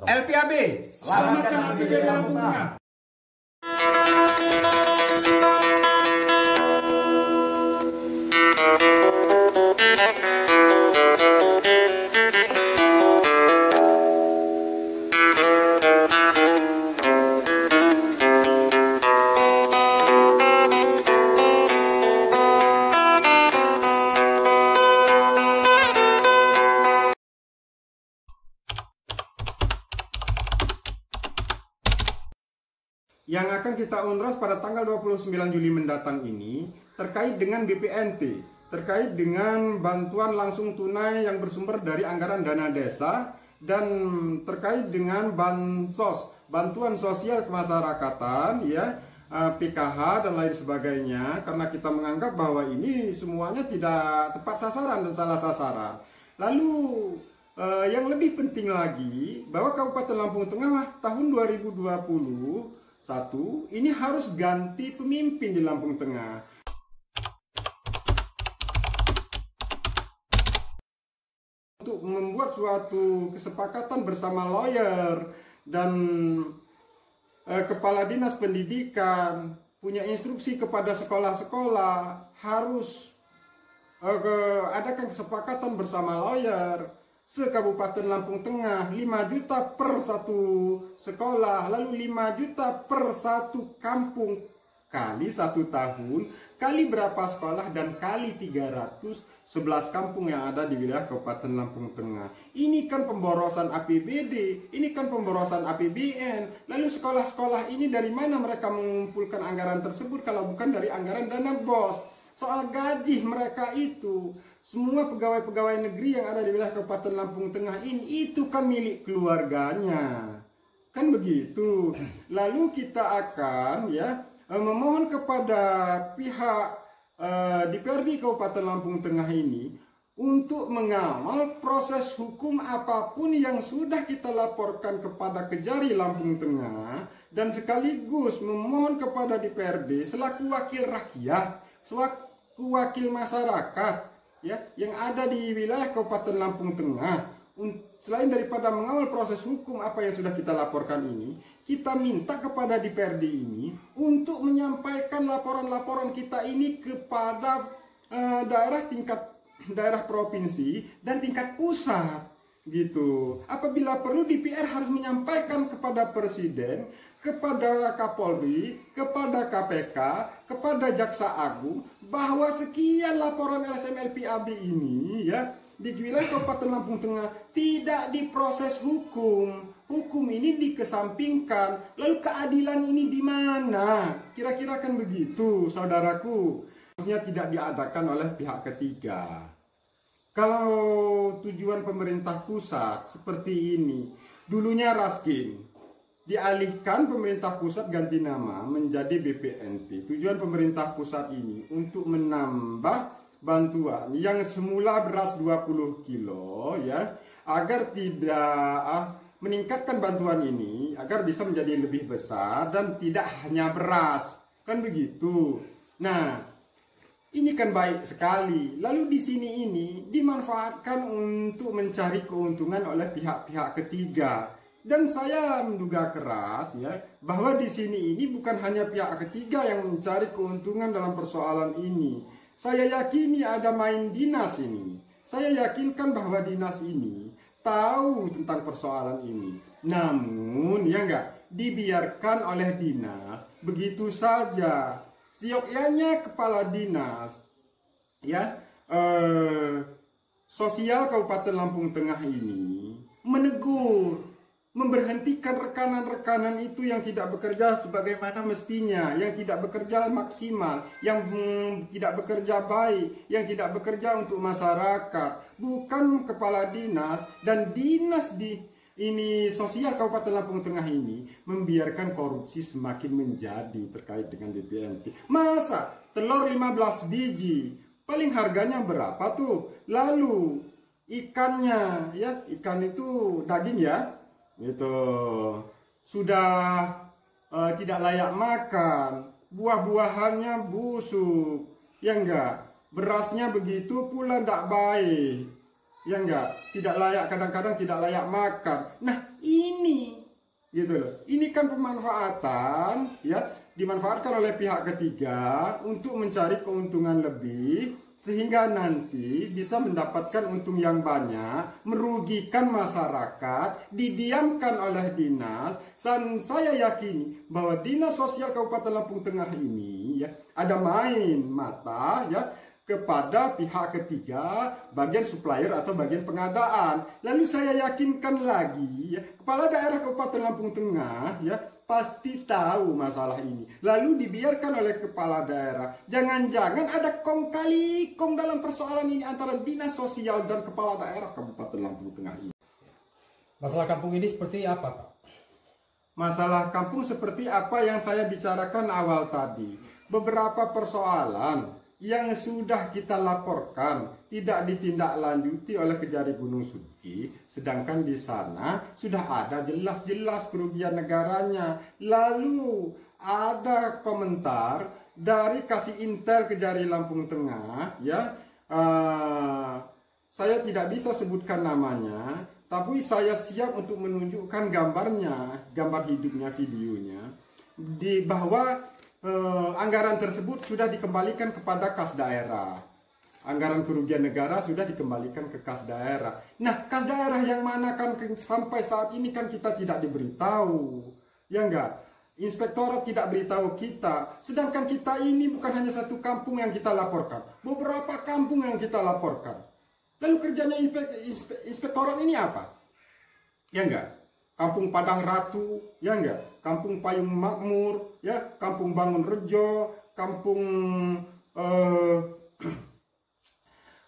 LPAB, Selamatkan APBD Lampung Tengah. Yang akan kita unras pada tanggal 29 Juli mendatang ini terkait dengan BPNT, terkait dengan bantuan langsung tunai yang bersumber dari anggaran dana desa, dan terkait dengan bansos, bantuan sosial kemasyarakatan, ya, PKH dan lain sebagainya, karena kita menganggap bahwa ini semuanya tidak tepat sasaran dan salah sasaran. Lalu yang lebih penting lagi bahwa Kabupaten Lampung Tengah tahun 2021 ini harus ganti pemimpin di Lampung Tengah. Untuk membuat suatu kesepakatan bersama lawyer dan kepala dinas pendidikan, punya instruksi kepada sekolah-sekolah, harus adakan kesepakatan bersama lawyer se-Kabupaten Lampung Tengah 5 juta per satu sekolah, lalu 5 juta per satu kampung, kali 1 tahun, kali berapa sekolah, dan kali 311 kampung yang ada di wilayah Kabupaten Lampung Tengah. Ini kan pemborosan APBD, ini kan pemborosan APBN. Lalu sekolah-sekolah ini dari mana mereka mengumpulkan anggaran tersebut kalau bukan dari anggaran dana BOS? Soal gaji mereka itu, semua pegawai-pegawai negeri yang ada di wilayah Kabupaten Lampung Tengah ini, itu kan milik keluarganya. Kan begitu. Lalu kita akan memohon kepada pihak DPRD Kabupaten Lampung Tengah ini untuk mengawal proses hukum apapun yang sudah kita laporkan kepada Kejari Lampung Tengah, dan sekaligus memohon kepada DPRD selaku wakil rakyat, selaku wakil masyarakat, ya, yang ada di wilayah Kabupaten Lampung Tengah, selain daripada mengawal proses hukum apa yang sudah kita laporkan ini, kita minta kepada DPRD ini untuk menyampaikan laporan-laporan kita ini kepada daerah provinsi dan tingkat pusat, gitu. Apabila perlu DPR harus menyampaikan kepada Presiden, kepada Kapolri, kepada KPK, kepada Jaksa Agung, bahwa sekian laporan LSM LPAB ini, ya, di wilayah Kabupaten Lampung Tengah tidak diproses hukum. Hukum ini dikesampingkan. Lalu keadilan ini di mana? Kira-kira kan begitu, saudaraku. Harusnya tidak diadakan oleh pihak ketiga. Kalau tujuan pemerintah pusat seperti ini, dulunya Raskin, dialihkan pemerintah pusat ganti nama menjadi BPNT. Tujuan pemerintah pusat ini untuk menambah bantuan yang semula beras 20 kilo, ya, agar tidak meningkatkan bantuan ini agar bisa menjadi lebih besar dan tidak hanya beras. Kan begitu. Nah, ini kan baik sekali. Lalu di sini ini dimanfaatkan untuk mencari keuntungan oleh pihak-pihak ketiga. Dan saya menduga keras, ya, bahwa di sini ini bukan hanya pihak ketiga yang mencari keuntungan dalam persoalan ini. Saya yakini ada main dinas ini. Saya yakinkan bahwa dinas ini tahu tentang persoalan ini. Namun, ya enggak, dibiarkan oleh dinas begitu saja. Sioknya kepala dinas, ya, sosial Kabupaten Lampung Tengah ini menegur, memberhentikan rekanan-rekanan itu yang tidak bekerja sebagaimana mestinya, yang tidak bekerja maksimal, yang tidak bekerja baik, yang tidak bekerja untuk masyarakat. Bukan kepala dinas dan dinas sosial Kabupaten Lampung Tengah ini membiarkan korupsi semakin menjadi terkait dengan BPNT. Masa telur 15 biji paling harganya berapa tuh? Lalu ikannya, ya, ikan itu daging, ya, itu sudah tidak layak makan, buah-buahannya busuk, ya enggak, berasnya begitu pula tidak baik, ya enggak, tidak layak, kadang-kadang tidak layak makan. Nah, ini gitu loh. Ini kan pemanfaatan, ya, dimanfaatkan oleh pihak ketiga untuk mencari keuntungan lebih, sehingga nanti bisa mendapatkan untung yang banyak, merugikan masyarakat, didiamkan oleh dinas. Dan saya yakini bahwa Dinas Sosial Kabupaten Lampung Tengah ini, ya, ada main mata, ya, kepada pihak ketiga, bagian supplier atau bagian pengadaan. Lalu saya yakinkan lagi, ya, Kepala Daerah Kabupaten Lampung Tengah, ya, pasti tahu masalah ini. Lalu dibiarkan oleh kepala daerah. Jangan-jangan ada kong kali kong dalam persoalan ini antara Dinas Sosial dan kepala daerah Kabupaten Lampung Tengah ini. Masalah kampung ini seperti apa, Pak? Masalah kampung seperti apa yang saya bicarakan awal tadi. Beberapa persoalan yang sudah kita laporkan tidak ditindaklanjuti oleh Kejari Gunung Suci, sedangkan di sana sudah ada jelas-jelas kerugian negaranya. Lalu ada komentar dari Kasih Intel Kejari Lampung Tengah, ya, saya tidak bisa sebutkan namanya, tapi saya siap untuk menunjukkan gambarnya, gambar hidupnya, videonya, di bahwa anggaran tersebut sudah dikembalikan kepada kas daerah. Anggaran kerugian negara sudah dikembalikan ke kas daerah. Nah, kas daerah yang mana kan sampai saat ini kan kita tidak diberitahu. Ya enggak? Inspektorat tidak beritahu kita. Sedangkan kita ini bukan hanya satu kampung yang kita laporkan. Beberapa kampung yang kita laporkan. Lalu kerjanya inspektorat ini apa? Ya enggak? Kampung Padang Ratu, ya enggak? Kampung Payung Makmur, ya, Kampung Bangun Rejo, kampung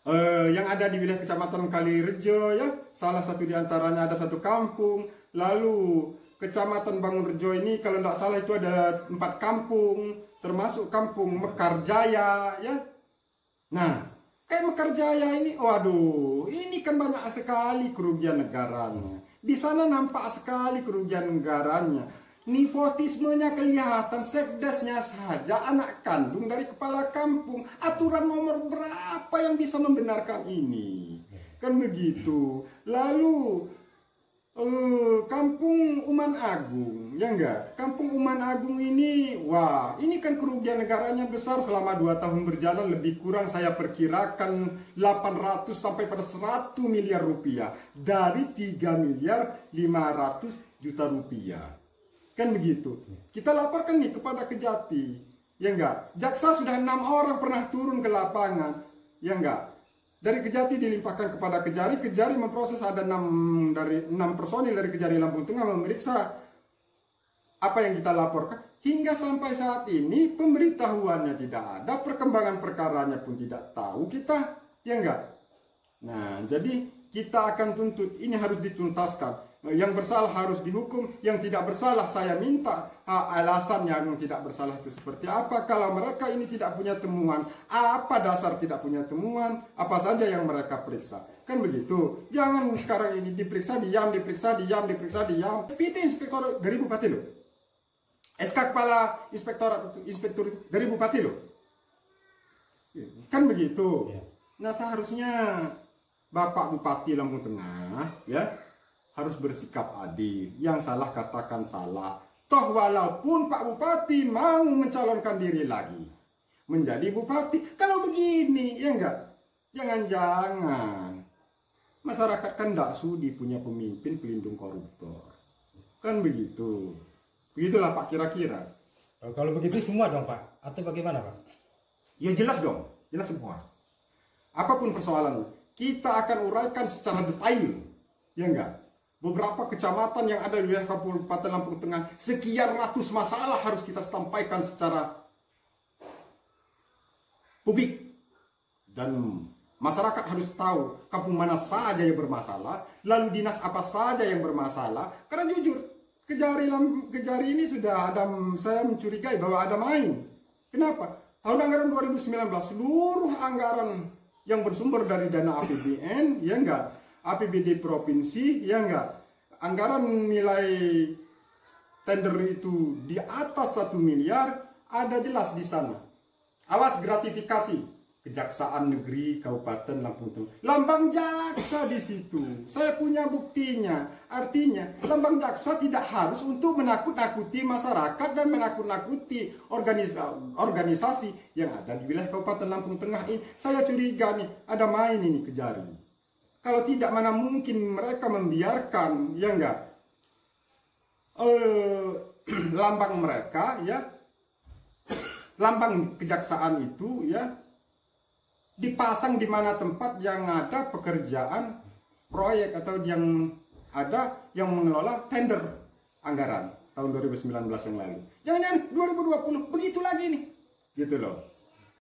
yang ada di wilayah Kecamatan Kalirejo, ya, salah satu di antaranya ada satu kampung. Lalu Kecamatan Bangun Rejo ini kalau tidak salah itu ada 4 kampung, termasuk Kampung Mekarjaya, ya. Nah, kayak Mekarjaya ini, waduh, ini kan banyak sekali kerugian negaranya. Di sana nampak sekali kerugian negaranya. Nepotismenya kelihatan, sekdesnya saja anak kandung dari kepala kampung. Aturan nomor berapa yang bisa membenarkan ini? Kan begitu. Lalu Kampung Uman Agung, ya enggak? Kampung Uman Agung ini, wah, ini kan kerugian negaranya besar selama 2 tahun berjalan, lebih kurang saya perkirakan 800 sampai pada 100 miliar rupiah dari 3 miliar 500 juta rupiah. Kan begitu. Kita laporkan nih kepada Kejati, ya enggak? Jaksa sudah 6 orang pernah turun ke lapangan, ya enggak? Dari Kejati dilimpahkan kepada Kejari, Kejari memproses, ada 6 personil dari Kejari Lampung Tengah memeriksa apa yang kita laporkan. Hingga sampai saat ini pemberitahuannya tidak ada, perkembangan perkaranya pun tidak tahu kita, ya enggak? Nah, jadi kita akan tuntut, ini harus dituntaskan. Yang bersalah harus dihukum, yang tidak bersalah saya minta alasan yang tidak bersalah itu seperti apa. Kalau mereka ini tidak punya temuan, apa dasar tidak punya temuan, apa saja yang mereka periksa. Kan begitu. Jangan sekarang ini diperiksa diam, diperiksa diam, diperiksa diam. PT inspektor dari bupati loh. SK kepala inspektorat itu, inspektur itu dari bupati loh. Kan begitu. Nah, seharusnya Bapak Bupati Lampung Tengah, ya, harus bersikap adil. Yang salah katakan salah. Toh walaupun Pak Bupati mau mencalonkan diri lagi menjadi bupati, kalau begini, ya enggak? Jangan-jangan masyarakat kan tidak sudi punya pemimpin pelindung koruptor. Kan begitu. Begitulah Pak kira-kira. Kalau begitu semua dong Pak? Atau bagaimana Pak? Ya jelas dong. Jelas semua. Apapun persoalan, kita akan uraikan secara detail. Ya enggak? Beberapa kecamatan yang ada di wilayah Kabupaten Lampung Tengah, sekian ratus masalah harus kita sampaikan secara publik. Dan masyarakat harus tahu kampung mana saja yang bermasalah, lalu dinas apa saja yang bermasalah. Karena jujur, Kejari ini sudah ada, saya mencurigai bahwa ada main. Kenapa? Tahun anggaran 2019, seluruh anggaran yang bersumber dari dana APBN, ya enggak? APBD provinsi, ya enggak? Anggaran nilai tender itu di atas 1 miliar, ada jelas di sana. Awas gratifikasi. Kejaksaan Negeri Kabupaten Lampung Tengah. Lambang jaksa di situ. Saya punya buktinya. Artinya, lambang jaksa tidak harus untuk menakut-nakuti masyarakat dan menakut-nakuti organisasi yang ada di wilayah Kabupaten Lampung Tengah ini. Saya curiga nih, ada main ini Kejari. Kalau tidak, mana mungkin mereka membiarkan, ya enggak, lambang mereka, ya, lambang kejaksaan itu, ya, dipasang di mana tempat yang ada pekerjaan proyek atau yang ada yang mengelola tender anggaran tahun 2019 yang lalu. Jangan-jangan 2020 begitu lagi nih. Gitu loh.